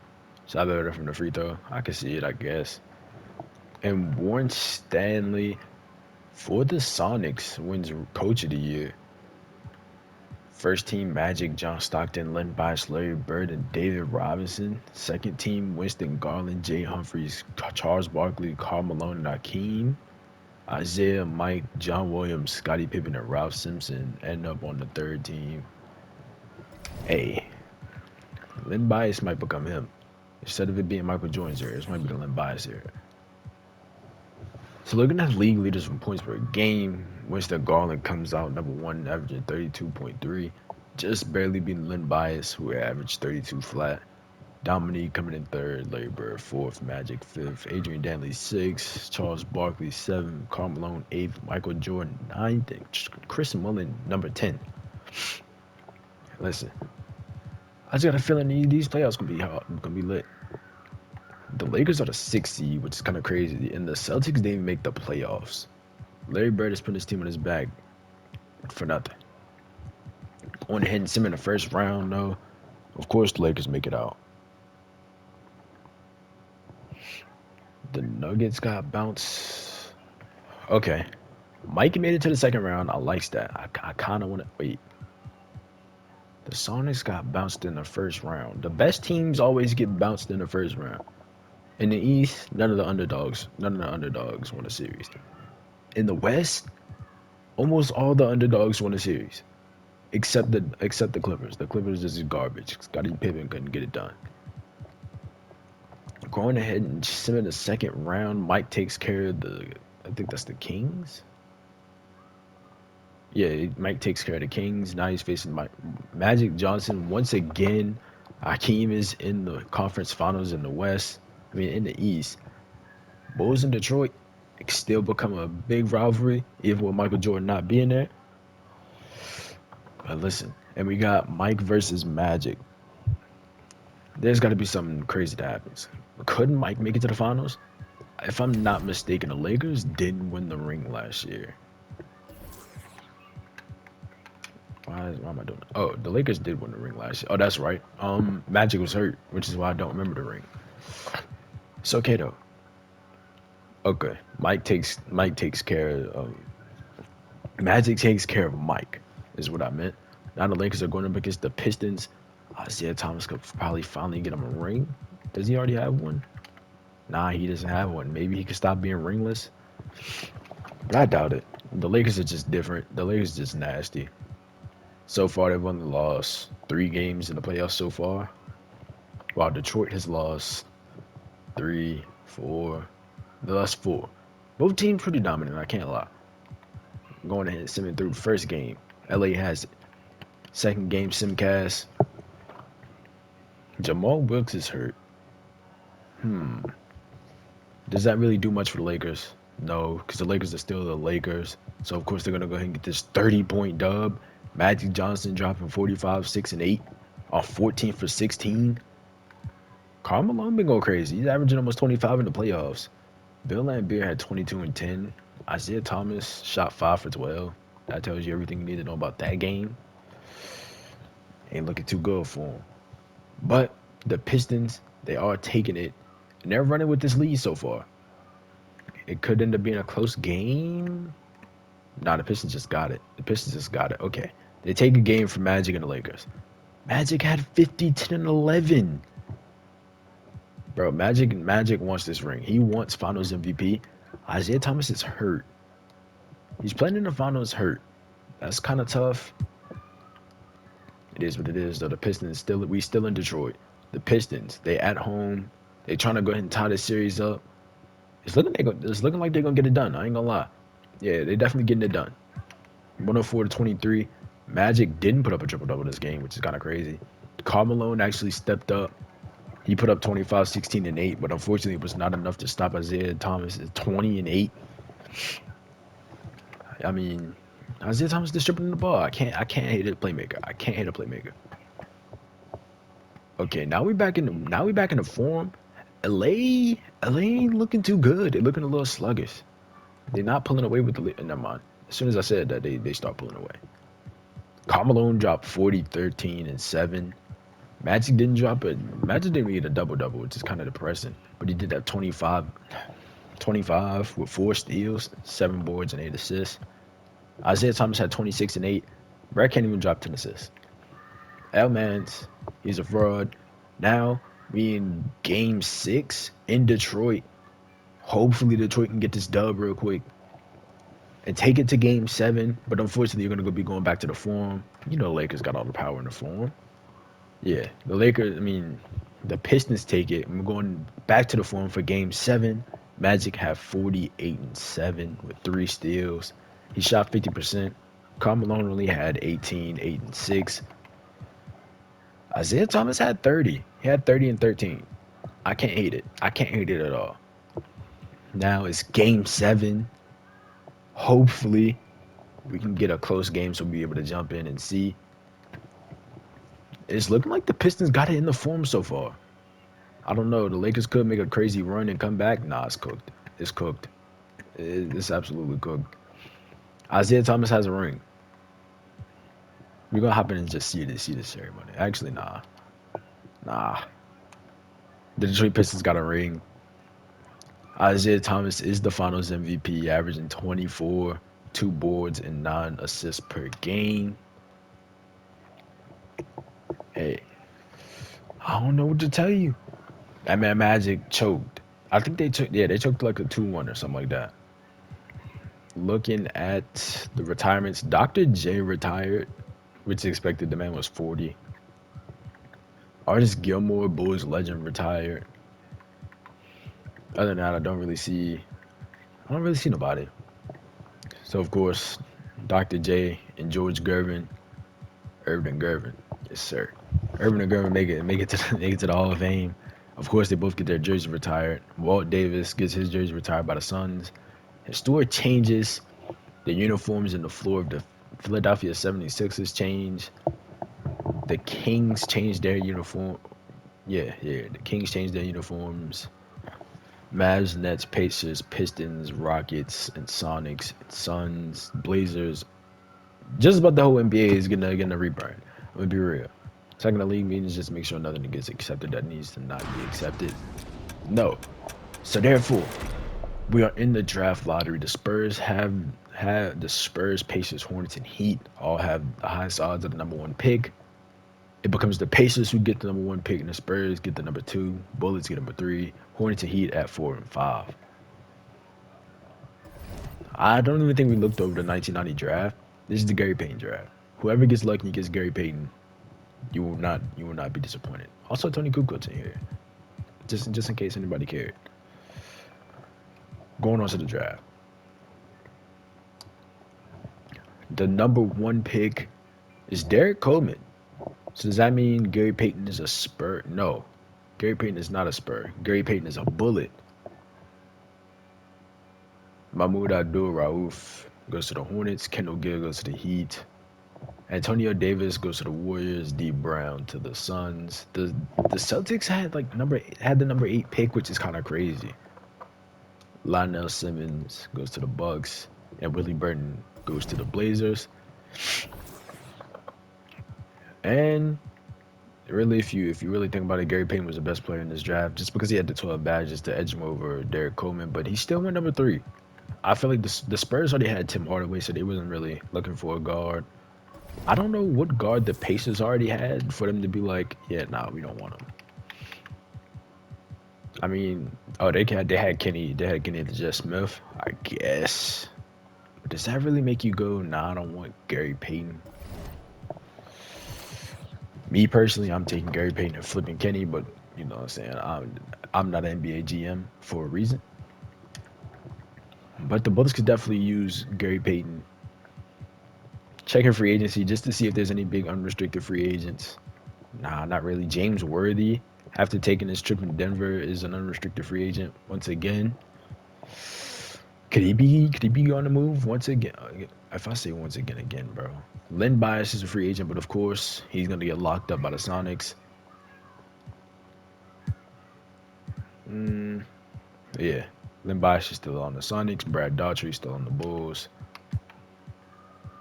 Shot better from the free throw. I can see it, I guess. And Warren Stanley for the Sonics wins Coach of the Year. First team Magic, John Stockton, Len Bias, Larry Bird, and David Robinson. Second team Winston Garland, Jay Humphries, Charles Barkley, Karl Malone, and Hakeem. Isaiah, Mike, John Williams, Scottie Pippen, and Ralph Simpson end up on the 3rd team. Hey, Len Bias might become him. Instead of it being Michael Jordan's era, this might be the Len Bias era. So looking at league leaders from points per game, Winston Garland comes out number 1, averaging 32.3. Just barely beating Len Bias, who averaged 32 flat. Dominique coming in 3rd, Larry Bird 4th, Magic 5th, Adrian Dantley 6th, Charles Barkley 7th, Karl Malone 8th, Michael Jordan 9th, and Chris Mullin number 10. Listen, I just got a feeling these playoffs gonna be lit. The Lakers are the 6th seed, which is kind of crazy, and the Celtics didn't even make the playoffs. Larry Bird is putting his team on his back for nothing. On ahead and sim in the 1st round, though. Of course, the Lakers make it out. The Nuggets got bounced. Okay. Mike made it to the 2nd round. I like that. I kind of want to wait. The Sonics got bounced in the 1st round. The best teams always get bounced in the 1st round. In the East, none of the underdogs won a series. In the West, almost all the underdogs won a series, except the Clippers. The Clippers is garbage. Scottie Pippen couldn't get it done. Going ahead and sim in the 2nd round, Mike takes care of I think that's the Kings. Yeah, Mike takes care of the Kings. Now he's facing Magic Johnson once again. Hakeem is in the conference finals in the West. In the East. Bulls in Detroit still become a big rivalry, even with Michael Jordan not being there. But listen, and we got Mike versus Magic. There's got to be something crazy that happens. Couldn't Mike make it to the finals? If I'm not mistaken, the Lakers didn't win the ring last year. Why am I doing that? Oh, the Lakers did win the ring last year. Oh, that's right. Magic was hurt, which is why I don't remember the ring. It's okay though. Okay, Mike takes care of Magic takes care of Mike, is what I meant. Now the Lakers are going up against the Pistons. Isaiah Thomas could probably finally get him a ring. Does he already have one? Nah, he doesn't have one. Maybe he could stop being ringless. But I doubt it. The Lakers are just different. The Lakers are just nasty. So far, they've only lost 3 games in the playoffs so far. While Detroit has lost 3, 4. They lost 4. Both teams pretty dominant, I can't lie. Going ahead and simming through first game. LA has it. Second game, simcast. Jamal Wilkes is hurt. Does that really do much for the Lakers? No, because the Lakers are still the Lakers. So, of course, they're going to go ahead and get this 30-point dub. Magic Johnson dropping 45, 6, and 8 on 14 for 16. Karl Malone been going crazy. He's averaging almost 25 in the playoffs. Bill Laimbeer had 22 and 10. Isaiah Thomas shot 5 for 12. That tells you everything you need to know about that game. Ain't looking too good for him. But the Pistons, they are taking it, and they're running with this lead so far. It could end up being a close game. Nah, the Pistons just got it. The Pistons just got it. Okay. They take a game from Magic and the Lakers. Magic had 50, 10, and 11. Bro, Magic wants this ring. He wants Finals MVP. Isaiah Thomas is hurt. He's playing in the Finals hurt. That's kind of tough. It is what it is, though. The Pistons we still in Detroit. The Pistons, they at home. They trying to go ahead and tie this series up. It's looking like they're gonna get it done. I ain't gonna lie. Yeah, they definitely getting it done. 104 to 23. Magic didn't put up a triple double this game, which is kind of crazy. Karl Malone actually stepped up. He put up 25, 16, and 8, but unfortunately it was not enough to stop Isaiah Thomas at 20 and 8. I mean, Isaiah Thomas distributing the ball. I can't hate a playmaker. I can't hate a playmaker. Okay, now we back in the form. LA ain't looking too good. They're looking a little sluggish. They're not pulling away with the lead. Never mind. As soon as I said that, they start pulling away. Karl Malone dropped 40, 13, and 7. Magic didn't drop it. Magic didn't get a double-double, which is kind of depressing. But he did that 25 with 4 steals, 7 boards, and 8 assists. Isaiah Thomas had 26 and 8. Brad can't even drop 10 assists. L-Mans, he's a fraud. Now, we in Game 6 in Detroit. Hopefully Detroit can get this dub real quick and take it to Game 7. But unfortunately, you're going to be going back to the Forum. You know the Lakers got all the power in the Forum. Yeah, the Lakers, the Pistons take it. And we're going back to the Forum for Game 7. Magic have 48 and 7 with 3 steals. He shot 50%. Karl Malone only had 18, 8 and 6. Isaiah Thomas had 30. He had 30 and 13. I can't hate it. I can't hate it at all. Now it's Game 7. Hopefully, we can get a close game so we'll be able to jump in and see. It's looking like the Pistons got it in the form so far. I don't know. The Lakers could make a crazy run and come back. Nah, it's cooked. It's cooked. It's absolutely cooked. Isaiah Thomas has a ring. We're going to hop in and just see this ceremony. Actually, nah. The Detroit Pistons got a ring. Isaiah Thomas is the Finals MVP, averaging 24, 2 boards, and 9 assists per game. Hey, I don't know what to tell you. That man Magic choked. I think they choked like a 2-1 or something like that. Looking at the retirements, Dr. J retired, which is expected. The man was 40. Artist Gilmore, Bulls legend, retired. Other than that, I don't really see nobody. So of course, Dr. J and George Gervin, Irvin Gervin, yes sir. Irvin and Gervin make it to the Hall of Fame. Of course, they both get their jersey retired. Walt Davis gets his jersey retired by the Suns. And Stewart changes the uniforms in the floor of the Philadelphia 76ers change. The Kings changed their uniform. Yeah. The Kings changed their uniforms. Mavs, Nets, Pacers, Pistons, Rockets, and Sonics, and Suns, Blazers. Just about the whole NBA is getting a rebrand. I'm gonna be real. Second the league meetings, just make sure nothing gets accepted that needs to not be accepted. No. So therefore, we are in the draft lottery. The Spurs the Spurs, Pacers, Hornets, and Heat all have the highest odds of the number 1 pick. It becomes the Pacers who get the number 1 pick, and the Spurs get the number 2. Bullets get number 3. Hornets and Heat at 4 and 5. I don't even think we looked over the 1990 draft. This is the Gary Payton draft. Whoever gets lucky and gets Gary Payton, you will not be disappointed. Also, Tony Kukoc's in here, just in case anybody cared. Going on to the draft. The number 1 pick is Derek Coleman. So does that mean Gary Payton is a Spur? No. Gary Payton is not a Spur. Gary Payton is a Bullet. Mahmoud Abdul-Rauf goes to the Hornets. Kendall Gill goes to the Heat. Antonio Davis goes to the Warriors. D Brown to the Suns. The Celtics had like the number 8 pick, which is kind of crazy. Lionel Simmons goes to the Bucks, and Willie Burton goes to the Blazers. And really, if you really think about it, Gary Payton was the best player in this draft just because he had the 12 badges to edge him over Derek Coleman, but he still went number 3. I feel like the Spurs already had Tim Hardaway, so they wasn't really looking for a guard. I don't know what guard the Pacers already had for them to be like, yeah, nah, we don't want him. I mean, oh, they had Kenny the Jet Smith, I guess. But does that really make you go, nah, I don't want Gary Payton? Me personally, I'm taking Gary Payton and flipping Kenny, but you know what I'm saying? I'm not an NBA GM for a reason. But the Bullets could definitely use Gary Payton. Checking free agency just to see if there's any big unrestricted free agents. Nah, not really. James Worthy, after taking his trip in Denver, is an unrestricted free agent once again. Could he be on the move once again? If I say once again, bro. Len Bias is a free agent, but of course he's gonna get locked up by the Sonics. Yeah, Len Bias is still on the Sonics. Brad Daughtry still on the Bulls.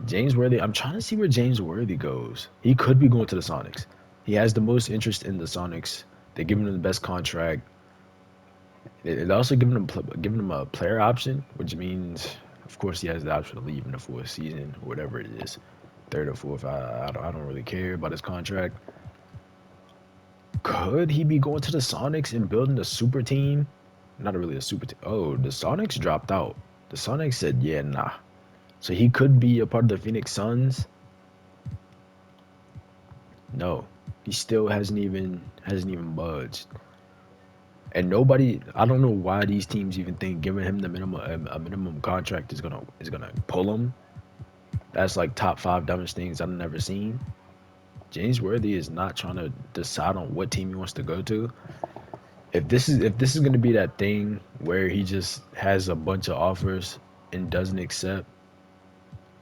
James Worthy, I'm trying to see where James Worthy goes. He could be going to the Sonics. He has the most interest in the Sonics. They're giving him the best contract. They're also giving him a player option, which means, of course, he has the option to leave in the 4th season, or whatever it is, 3rd or 4th. I don't really care about his contract. Could he be going to the Sonics and building a super team? Not really a super team. Oh, the Sonics dropped out. The Sonics said, yeah, nah. So he could be a part of the Phoenix Suns. No, he still hasn't even budged. And nobody, I don't know why these teams even think giving him the minimum contract is gonna pull him. That's like top 5 dumbest things I've never seen. James Worthy is not trying to decide on what team he wants to go to. If this is gonna be that thing where he just has a bunch of offers and doesn't accept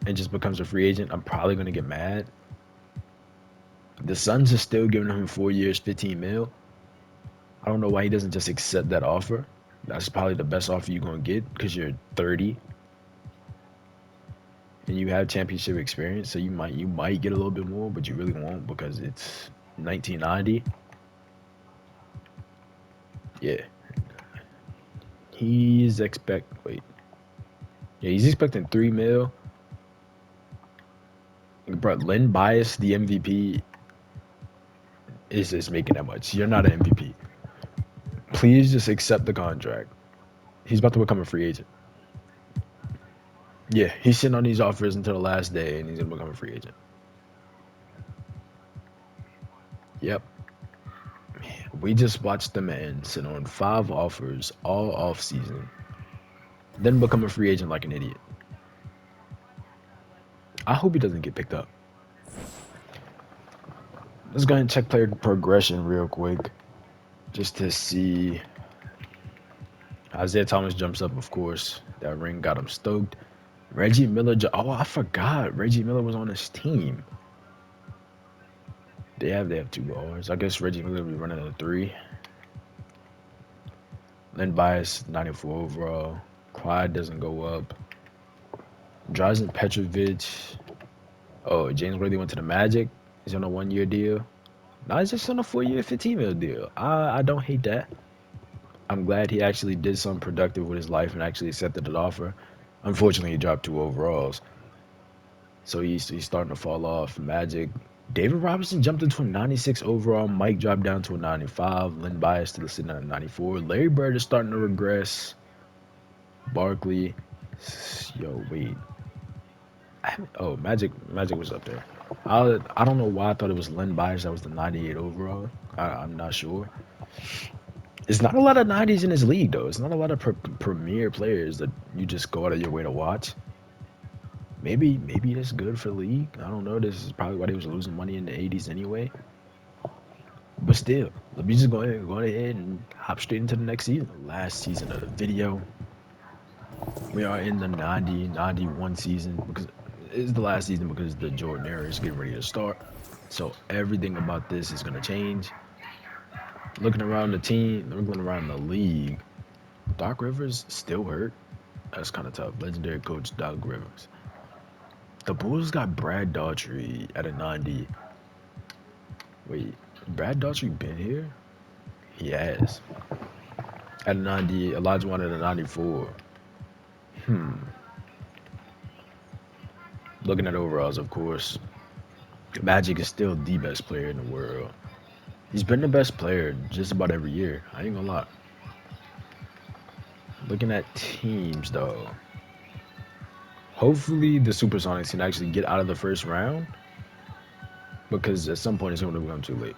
and just becomes a free agent, I'm probably gonna get mad. The Suns are still giving him 4 years, 15 mil. I don't know why he doesn't just accept that offer. That's probably the best offer you're gonna get because you're 30 and you have championship experience. So you might get a little bit more, but you really won't because it's 1990. Yeah, he's expecting 3 mil. Bro, Len Bias, the MVP, is making that much. You're not an MVP. Please just accept the contract. He's about to become a free agent. Yeah, he's sitting on these offers until the last day, and he's gonna become a free agent. Yep. We just watched the man sit on 5 offers all off season, then become a free agent like an idiot. I hope he doesn't get picked up. Let's go ahead and check player progression real quick, just to see. Isaiah Thomas jumps up, of course. That ring got him stoked. Reggie Miller. Oh, I forgot. Reggie Miller was on his team. They have 2 guards. I guess Reggie Miller will be running a 3. Len Bias, 94 overall. Clyde doesn't go up. Drazen Petrovic. Oh, James Worthy went to the Magic. He's on a 1-year deal. No, he's just on a 4-year, 15 mil deal. I don't hate that. I'm glad he actually did something productive with his life and actually accepted an offer. Unfortunately, he dropped 2 overalls. So he's starting to fall off. Magic. David Robinson jumped into a 96 overall. Mike dropped down to a 95. Len Bias still sitting at a 94. Larry Bird is starting to regress. Barkley. Yo, wait. Oh, Magic was up there. I don't know why I thought it was Len Bias that was the 98 overall. I'm not sure. It's not a lot of 90s in this league, though. It's not a lot of premier players that you just go out of your way to watch. Maybe that's good for the league. I don't know. This is probably why they was losing money in the 80s anyway. But still, let me just go ahead and hop straight into the next season. Last season of the video. We are in the 90-91 season because it's the last season because the Jordan era is getting ready to start. So everything about this is gonna change. Looking around the team, looking around the league, Doc Rivers still hurt. That's kind of tough. Legendary coach Doc Rivers. The Bulls got Brad Daughtry at a 90. Wait, Brad Daughtry been here? He has. At a 90, Olajuwon at a 94. Looking at overalls, of course, Magic is still the best player in the world. He's been the best player just about every year. I ain't gonna lie. Looking at teams, though. Hopefully, the Supersonics can actually get out of the first round. Because at some point, it's going to become too late.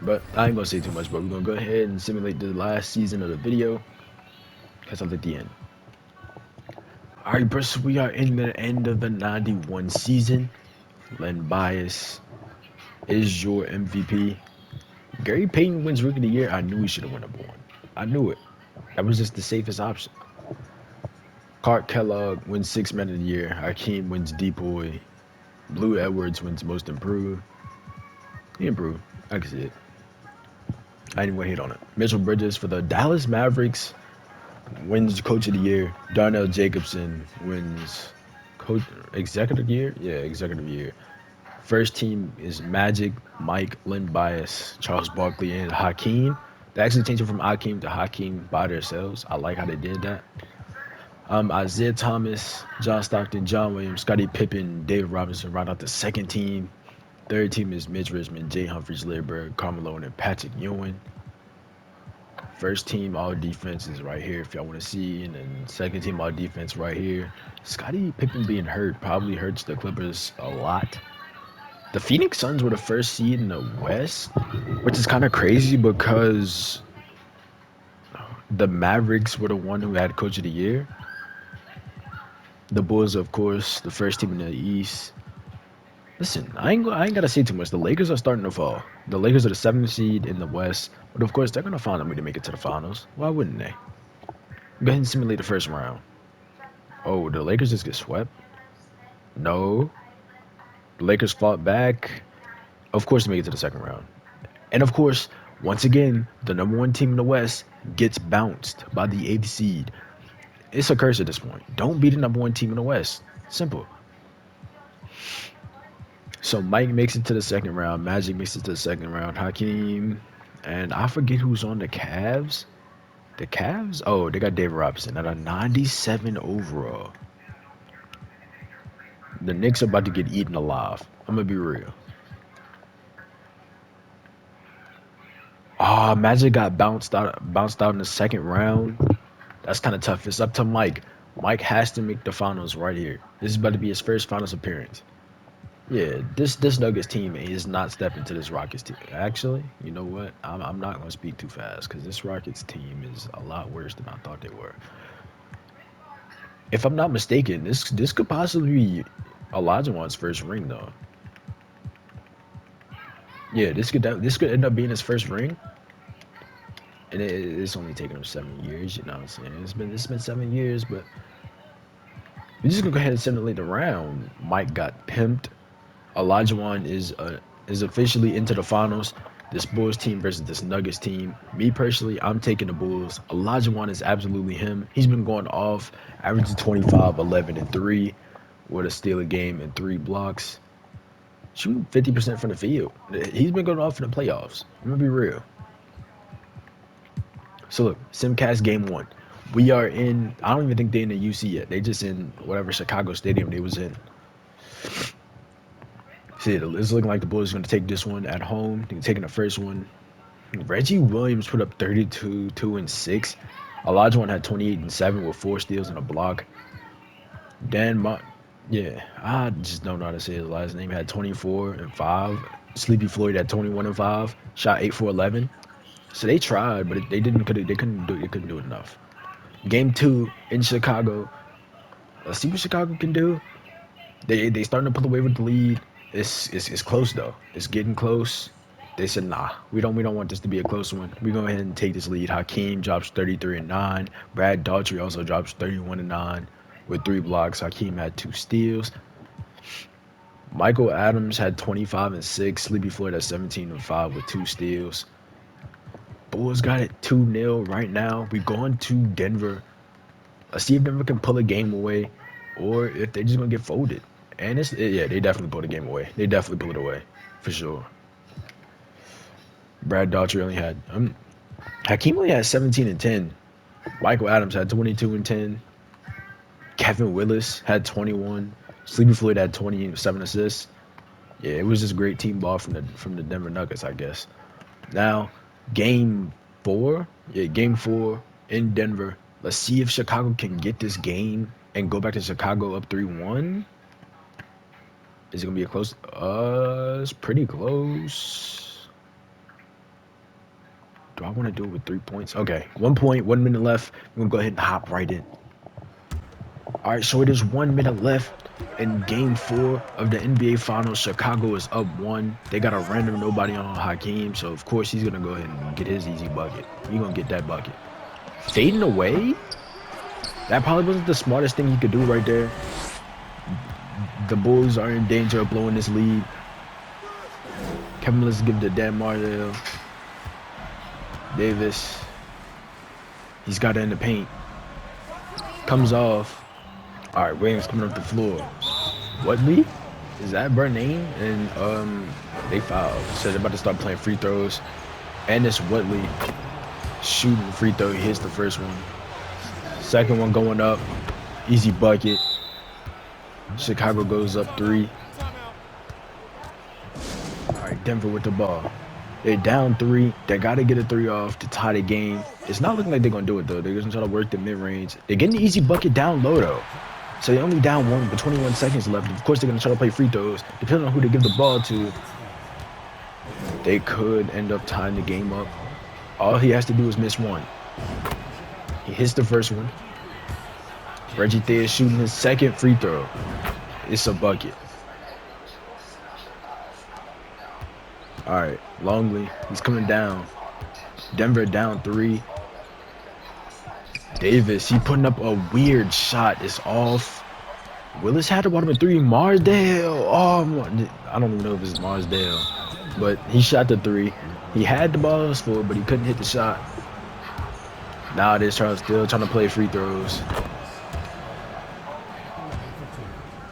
But I ain't gonna say too much, but we're gonna go ahead and simulate the last season of the video. Catch up at the end. Alright, bro, so we are in the end of the 91 season. Len Bias is your MVP. Gary Payton wins Rookie of the Year. I knew he should have won number one. I knew it. That was just the safest option. Clark Kellogg wins Sixth Man of the Year. Hakeem wins Depoy. Blue Edwards wins Most Improved. He improved. I can see it. I didn't want to hit on it. Mitchell Bridges for the Dallas Mavericks wins Coach of the Year. Darnell Jacobson wins Coach Executive Year. Yeah, Executive Year. First team is Magic, Mike, Len Bias, Charles Barkley, and Hakeem. They actually changed it from Hakeem to Hakeem by themselves. I like how they did that. Isaiah Thomas, John Stockton, John Williams, Scottie Pippen, David Robinson round out the second team. Third team is Mitch Richmond, Jay Humphries, Larry Carmelo, and Patrick Ewing. First team all defense is right here if y'all want to see, and then second team all defense right here. Scottie Pippen being hurt probably hurts the Clippers a lot. The Phoenix Suns were the first seed in the West, which is kind of crazy because the Mavericks were the one who had Coach of the Year. The Bulls, of course, the first team in the East. Listen, I ain't gotta say too much. The Lakers are starting to fall. The Lakers are the 7th seed in the West, but of course they're gonna find a way to make it to the finals. Why wouldn't they? Go ahead and simulate the first round. Oh, the Lakers just get swept? No. The Lakers fought back. Of course they make it to the second round. And of course, once again, the number 1 team in the West gets bounced by the 8th seed. It's a curse at this point. Don't be the number 1 team in the West. Simple. So Mike makes it to the second round. Magic makes it to the second round. Hakeem. And I forget who's on the Cavs. The Cavs? Oh, they got David Robinson at a 97 overall. The Knicks are about to get eaten alive. I'm going to be real. Magic got bounced out in the second round. That's kind of tough. It's up to Mike. Mike has to make the finals right here. This is about to be his first finals appearance. Yeah, this Nuggets team is not stepping to this Rockets team. Actually, you know what? I'm not going to speak too fast because this Rockets team is a lot worse than I thought they were. If I'm not mistaken, this could possibly be Olajuwon's first ring, though. Yeah, this could end up being his first ring. And it's only taken him 7 years, you know what I'm saying? It's been 7 years, but we're just gonna go ahead and simulate the round. Mike got pimped. Olajuwon is officially into the finals. This Bulls team versus this Nuggets team. Me personally, I'm taking the Bulls. Olajuwon is absolutely him. He's been going off, averaging 25, 11, and 3 with a steal a game and 3 blocks. Shooting 50% from the field. He's been going off in the playoffs. I'm gonna be real. So look, Simcast game 1. We are in, I don't even think they're in the UC yet. They just in whatever Chicago stadium they was in. See, it's looking like the Bulls are going to take this one at home. They're taking the first one. Reggie Williams put up 32, 2, and 6. Olajuwon had 28 and 7 with 4 steals and a block. Yeah, I just don't know how to say his last name. Had 24 and 5. Sleepy Floyd had 21 and 5. Shot 8 for 11. So they tried, but they couldn't do it enough. Game 2 in Chicago. Let's see what Chicago can do. They starting to pull away with the lead. It's close though. It's getting close. They said, nah, we don't want this to be a close one. We go ahead and take this lead. Hakeem drops 33 and 9. Brad Daughtry also drops 31 and 9. with 3 blocks. Hakeem had 2 steals. Michael Adams had 25 and 6. Sleepy Floyd had 17 and 5 with 2 steals. Bulls got it 2-0 right now. We going to Denver. Let's see if Denver can pull a game away, or if they're just gonna get folded. And yeah, they definitely pull the game away. They definitely pull it away, for sure. Brad Daughtry only had Hakeem only had 17 and 10. Michael Adams had 22 and 10. Kevin Willis had 21. Sleepy Floyd had 27 assists. Yeah, it was just great team ball from the Denver Nuggets, I guess. Now, game 4. Yeah, game 4 in Denver. Let's see if Chicago can get this game and go back to Chicago up 3-1. Is it gonna be a close? It's pretty close. Do I want to do it with 3 points? Okay, 1 point, 1 minute left. We're gonna go ahead and hop right in. All right, so it is 1 minute left in game 4 of the NBA Finals. Chicago is up 1. They got a random nobody on Hakeem, so of course he's gonna go ahead and get his easy bucket. He's gonna get that bucket. Fading away? That probably wasn't the smartest thing he could do right there. The Bulls are in danger of blowing this lead. Kevin Willis give it to Dan Marzell. Davis. He's got it in the paint. Comes off. All right, Williams coming up the floor. Whitley? Is that Burn name? And they fouled. So they're about to start playing free throws. And it's Whitley shooting free throw. He hits the first one. Second one going up. Easy bucket. Chicago goes up 3. All right, Denver with the ball. They're down 3. They got to get a 3 off to tie the game. It's not looking like they're going to do it, though. They're going to try to work the mid-range. They're getting the easy bucket down low, though. So they're only down 1 with 21 seconds left. Of course, they're going to try to play free throws. Depending on who they give the ball to, they could end up tying the game up. All he has to do is miss 1. He hits the first one. Reggie Thayer shooting his second free throw. It's a bucket. All right, Longley, he's coming down. Denver down 3. Davis, he putting up a weird shot. It's off. Willis had the bottom of 3. Marsdale. Oh, I don't even know if it's Marsdale, but he shot the 3. He had the ball full, but he couldn't hit the shot. Now they're still trying to play free throws.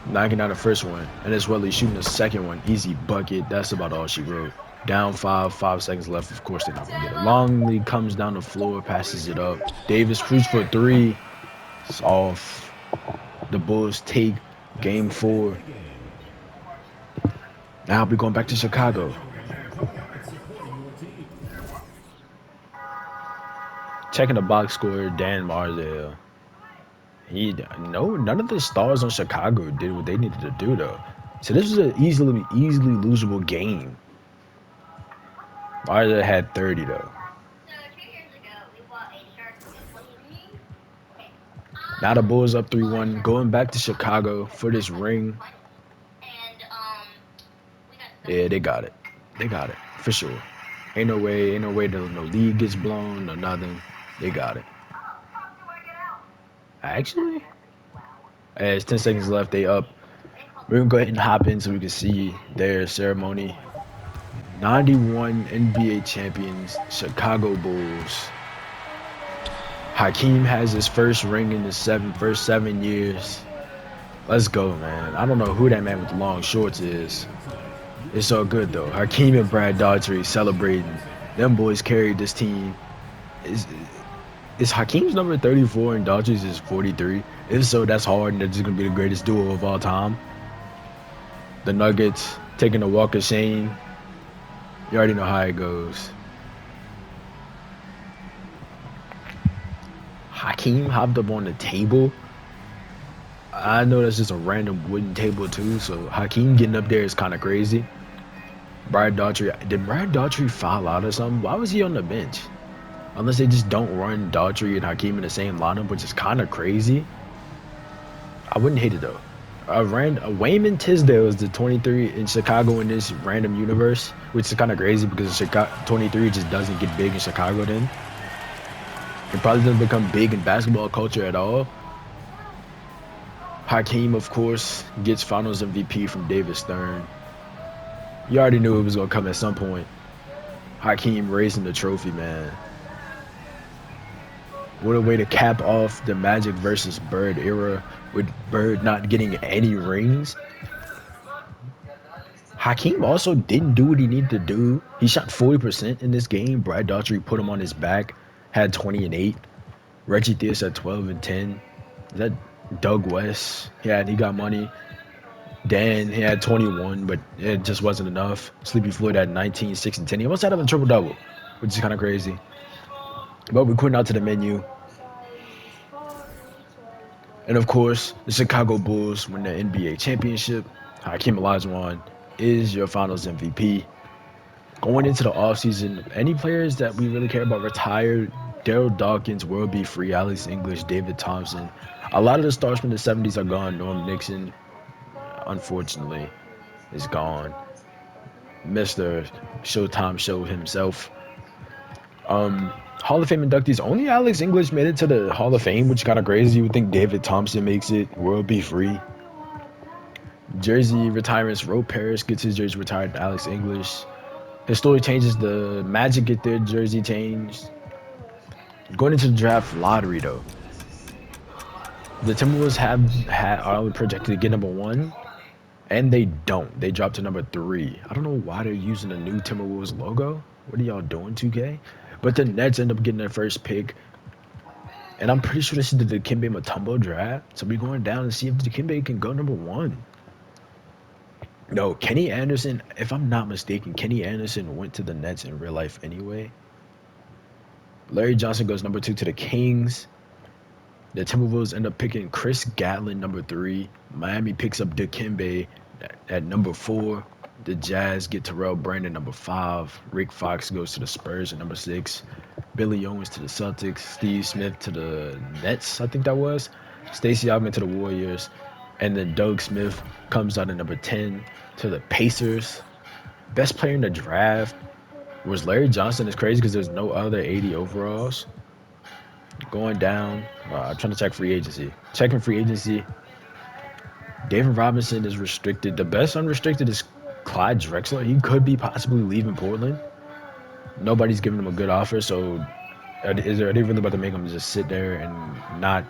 Knocking out the first one, and it's Whitley shooting the second one. Easy bucket. That's about all she wrote. Down 5 seconds left. Of course, they're not gonna get it. Longley comes down the floor, passes it up. Davis shoots for 3. It's off. The Bulls take game 4. Now we're going back to Chicago. Checking the box score, Dan Marzell. None of the stars on Chicago did what they needed to do, though. So this is an easily losable game. Marzell had 30, though. Now the Bulls up 3-1, going back to Chicago for this ring. Yeah, they got it. They got it, for sure. Ain't no way no lead gets blown or nothing. They got it. Actually, it's 10 seconds left. They up. We're going to go ahead and hop in so we can see their ceremony. 91 NBA champions, Chicago Bulls. Hakeem has his first ring in the first 7 years. Let's go, man. I don't know who that man with the long shorts is. It's all good, though. Hakeem and Brad Daughtry celebrating. Them boys carried this team. Is Hakeem's number 34 and Daughtry's is 43? If so, that's hard, and they're just going to be the greatest duo of all time. The Nuggets taking a walk of shame. You already know how it goes. Hakeem hopped up on the table. I know that's just a random wooden table, too, so Hakeem getting up there is kind of crazy. Brad Daughtry. Did Brad Daughtry foul out or something? Why was he on the bench? Unless they just don't run Daughtry and Hakeem in the same lineup, which is kind of crazy. I wouldn't hate it, though. Wayman Tisdale is the 23 in Chicago in this random universe, which is kind of crazy because 23 just doesn't get big in Chicago then. It probably doesn't become big in basketball culture at all. Hakeem, of course, gets Finals MVP from David Stern. You already knew it was gonna come at some point. Hakeem raising the trophy, man. What a way to cap off the Magic versus Bird era, with Bird not getting any rings. Hakeem also didn't do what he needed to do. He shot 40% in this game. Brad Daughtry put him on his back, had 20 and 8. Reggie Theus at 12 and 10. Is that Doug West? Yeah, he got money. Dan, he had 21, but it just wasn't enough. Sleepy Floyd had 19, 6, and 10. He almost had a triple-double, which is kind of crazy. But we're quitting out to the menu. And of course, the Chicago Bulls win the NBA championship. Hakeem Olajuwon is your Finals MVP. Going into the offseason, any players that we really care about retired. Daryl Dawkins, World B. Free, Alex English, David Thompson. A lot of the stars from the 70s are gone. Norm Nixon, unfortunately, is gone. Mr. Showtime Show himself. Hall of Fame inductees, only Alex English made it to the Hall of Fame, which is kind of crazy. You would think David Thompson makes it. World B. Free. Jersey retirements, Ro Parrish gets his jersey retired. Alex English. His story changes. The Magic get their jersey changed. Going into the draft lottery, though, the Timberwolves are projected to get number 1, and they don't. They dropped to number 3. I don't know why they're using the new Timberwolves logo. What are y'all doing, 2K? But the Nets end up getting their first pick, and I'm pretty sure this is the Dikembe Mutombo draft. So we're going down and see if Dikembe can go number 1. No, Kenny Anderson, if I'm not mistaken, Kenny Anderson went to the Nets in real life anyway. Larry Johnson goes number 2 to the Kings. The Timberwolves end up picking Chris Gatlin, number 3. Miami picks up Dikembe at number 4. The Jazz get Terrell Brandon, number 5. Rick Fox goes to the Spurs at number 6. Billy Owens to the Celtics. Steve Smith to the Nets, I think that was. Stacey Augmon to the Warriors. And then Doug Smith comes out at number 10 to the Pacers. Best player in the draft was Larry Johnson. It's crazy because there's no other 80 overalls. Going down, I'm trying to check free agency. Checking free agency. David Robinson is restricted. The best unrestricted is Clyde Drexler. He could be possibly leaving Portland. Nobody's giving him a good offer, so are they really about to make him just sit there and not?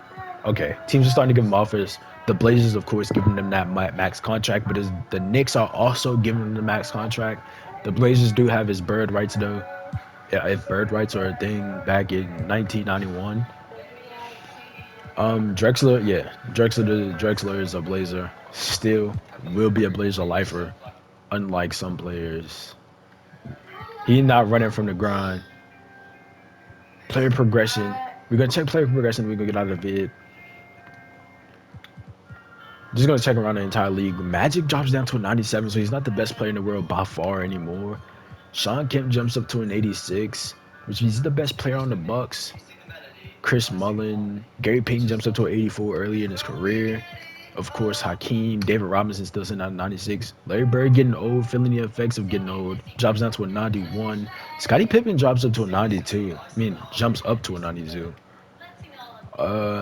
Okay, teams are starting to give him offers. The Blazers, of course, giving them that max contract, but the Knicks are also giving him the max contract. The Blazers do have his bird rights, though. Yeah, if bird rights are a thing back in 1991. Drexler is a Blazer. Still will be a Blazer lifer, unlike some players. He's not running from the grind. Player progression. We're gonna check player progression. We're gonna get out of the vid. Just gonna check around the entire league. Magic drops down to a 97, so he's not the best player in the world by far anymore. Sean Kemp jumps up to an 86, which means he's the best player on the Bucks. Chris Mullin, Gary Payton jumps up to an 84 early in his career. Of course, Hakeem, David Robinson still sitting at 96. Larry Bird getting old, feeling the effects of getting old. Drops down to a 91. Scottie Pippen drops up to a 92. Jumps up to a 92.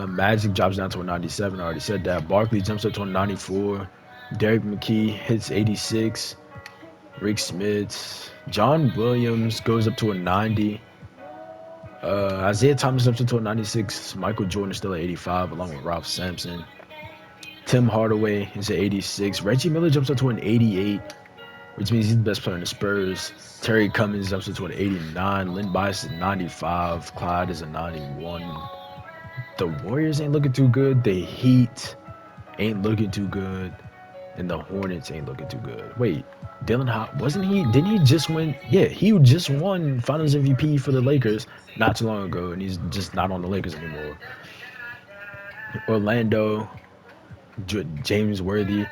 Magic drops down to a 97. I already said that. Barkley jumps up to a 94. Derek McKee hits 86. Rick Smith. John Williams goes up to a 90. Isaiah Thomas jumps up to a 96. Michael Jordan is still at 85, along with Ralph Sampson. Tim Hardaway is at 86. Reggie Miller jumps up to an 88, which means he's the best player in the Spurs. Terry Cummings jumps up to an 89. Len Bias is 95. Clyde is a 91. The Warriors ain't looking too good. The Heat ain't looking too good. And the Hornets ain't looking too good. Wait, Dylan Hop, didn't he just win? Yeah, he just won Finals MVP for the Lakers not too long ago, and he's just not on the Lakers anymore. Orlando, James Worthy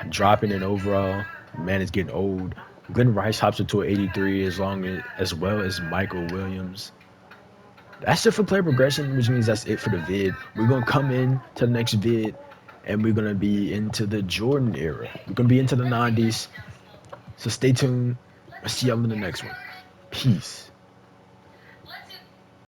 dropping an overall. Man is getting old. Glenn Rice hops up to an 83 as well as Michael Williams. That's it for player progression, which means that's it for the vid. We're going to come in to the next vid, and we're going to be into the Jordan era. We're going to be into the 90s. So stay tuned. I'll see y'all in the next one. Peace.